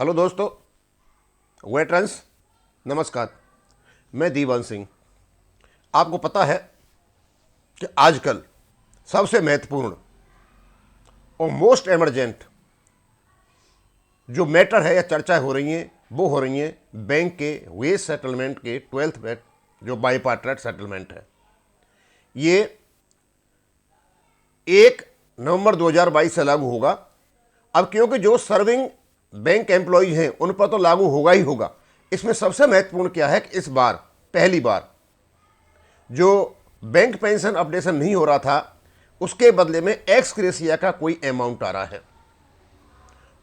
Hello दोस्तों, veterans, नमस्कार। मैं दीवान सिंह। आपको पता है कि आजकल सबसे महत्वपूर्ण और मोस्ट इमरजेंट जो मैटर है या चर्चाएं हो रही हैं वो हो रही हैं बैंक के वेज सेटलमेंट के 12th में जो बाईपार्टाइट सेटलमेंट है। ये 1 नवंबर 2022 से लागू होगा। अब क्योंकि जो सर्विंग बैंक एम्प्लॉयज हैं उन पर तो लागू होगा ही होगा। इसमें सबसे महत्वपूर्ण क्या है कि इस बार पहली बार जो बैंक पेंशन अपडेशन नहीं हो रहा था उसके बदले में एक्स ग्रेशिया का कोई अमाउंट आ रहा है,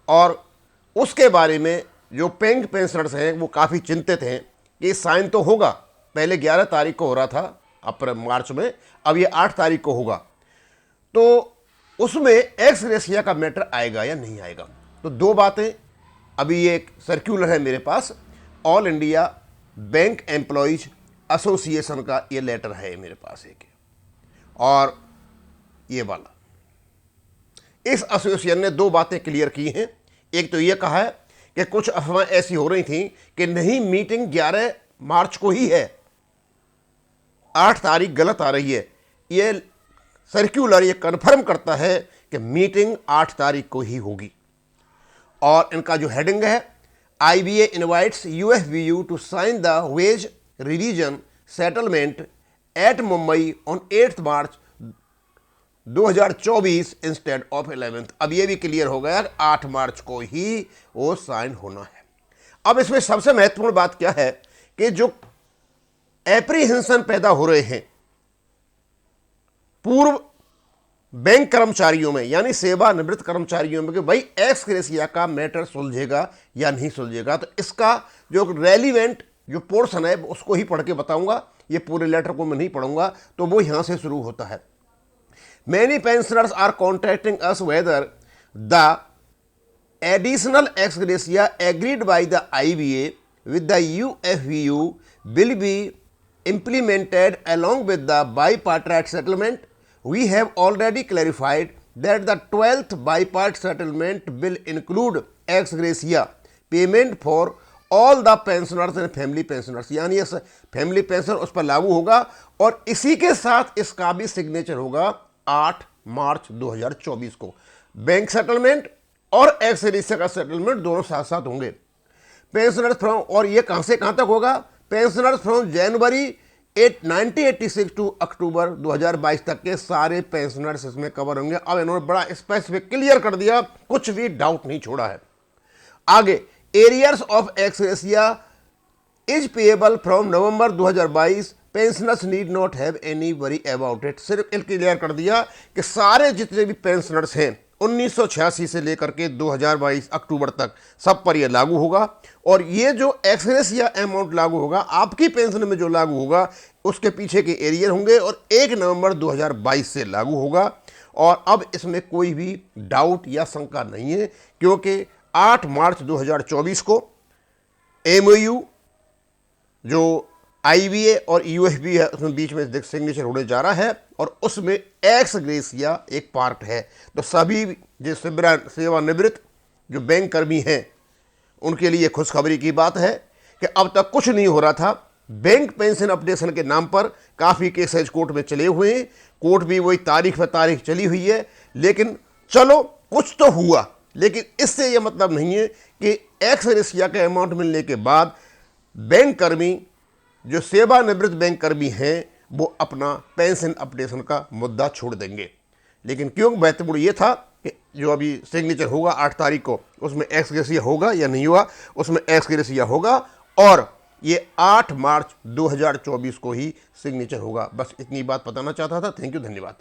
और उसके बारे में जो बैंक पेंशनर्स हैं वो काफ़ी चिंतित हैं कि साइन तो होगा। पहले 11 तारीख को हो रहा था अप्रैल मार्च में, अब ये 8 तारीख को होगा। तो उसमें एक्स ग्रेशिया का मैटर आएगा या नहीं आएगा। तो दो बातें, अभी ये एक सर्क्यूलर है मेरे पास, all India bank employees association का ये लेटर है मेरे पास एक, और ये वाला इस एसोसिएशन ने दो बातें क्लियर की हैं। एक तो ये कहा है कि कुछ अफवाहें ऐसी हो रही थी कि नहीं, मीटिंग 11 मार्च को ही है, 8 तारीख गलत आ रही है। ये सर्क्यूलर ये कन्फर्म करता है कि मीटिंग 8 तारीख को ही होगी। और इनका जो हेडिंग है, IBA invites UFBU to sign the wage revision settlement at Mumbai on 8 March 2024 instead of 11th। अब ये भी क्लियर हो गया 8 मार्च को ही वो साइन होना है। अब इसमें सबसे महत्वपूर्ण बात क्या है कि जो एप्रीहेंशन पैदा हो रहे हैं पूर्व बैंक कर्मचारियों में, यानी सेवानिवृत्त कर्मचारियों में, कि भाई एक्स ग्रेशिया का मैटर सुलझेगा या नहीं सुलझेगा, तो इसका जो रेलिवेंट जो पोर्शन है उसको ही पढ़ के बताऊंगा। ये पूरे लेटर को मैं नहीं पढ़ूंगा। तो वो यहां से शुरू होता है। Many pensioners are contracting us whether the additional ex gratia agreed by the IBA with the UFBU will be implemented along with the bipartite settlement. We have already clarified that the 12th bipartite settlement will include ex gratia payment for all the pensioners and family pensioners, यानी family pension उस पर लागू होगा, और इसी के साथ इसका भी सिग्नेचर होगा 8 मार्च 2024 को। बैंक सेटलमेंट और एक्स ग्रेशिया का सेटलमेंट दोनों साथ साथ होंगे। पेंशनर्स फ्रॉम, और ये कहां से कहां तक होगा, पेंशनर्स फ्रॉम जनवरी 1986 टू अक्टूबर 2022 तक के सारे पेंशनर्स इसमें कवर होंगे। अब इन्होंने बड़ा स्पेसिफिक क्लियर कर दिया, कुछ भी डाउट नहीं छोड़ा है। आगे, arrears of x gratia is payable from November 2022, pensioners need not have any worry about it. सिर्फ क्लियर कर दिया कि सारे जितने भी पेंशनर्स हैं 1986 से लेकर के 2022 अक्टूबर तक सब पर यह लागू होगा। और ये जो एक्स ग्रेशिया अमाउंट लागू होगा, आपकी पेंशन में जो लागू होगा उसके पीछे के एरियर होंगे, और 1 नवंबर 2022 से लागू होगा। और अब इसमें कोई भी डाउट या शंका नहीं है, क्योंकि 8 मार्च 2024 को MOU जो IBA और UFB है उसमें बीच में सिग्नेचर होने जा रहा है, और उसमें एक्स ग्रेशिया एक पार्ट है। तो सभी जो सेवानिवृत्त जो बैंक कर्मी हैं उनके लिए खुशखबरी की बात है कि अब तक कुछ नहीं हो रहा था। बैंक पेंशन अपडेशन के नाम पर काफ़ी केसेज कोर्ट में चले हुए हैं, कोर्ट भी वही तारीख पर तारीख चली हुई है, लेकिन चलो कुछ तो हुआ। लेकिन इससे यह मतलब नहीं है कि एक्स ग्रेशिया का अमाउंट मिलने के बाद बैंक कर्मी जो सेवानिवृत्त बैंक कर्मी हैं वो अपना पेंशन अपडेशन का मुद्दा छोड़ देंगे। लेकिन क्यों महत्वपूर्ण ये था कि जो अभी सिग्नेचर होगा 8 तारीख को, उसमें एक्स ग्रेशिया होगा या नहीं हुआ, उसमें एक्स ग्रेशिया होगा, और ये 8 मार्च 2024 को ही सिग्नेचर होगा। बस इतनी बात बताना चाहता था। थैंक यू, धन्यवाद।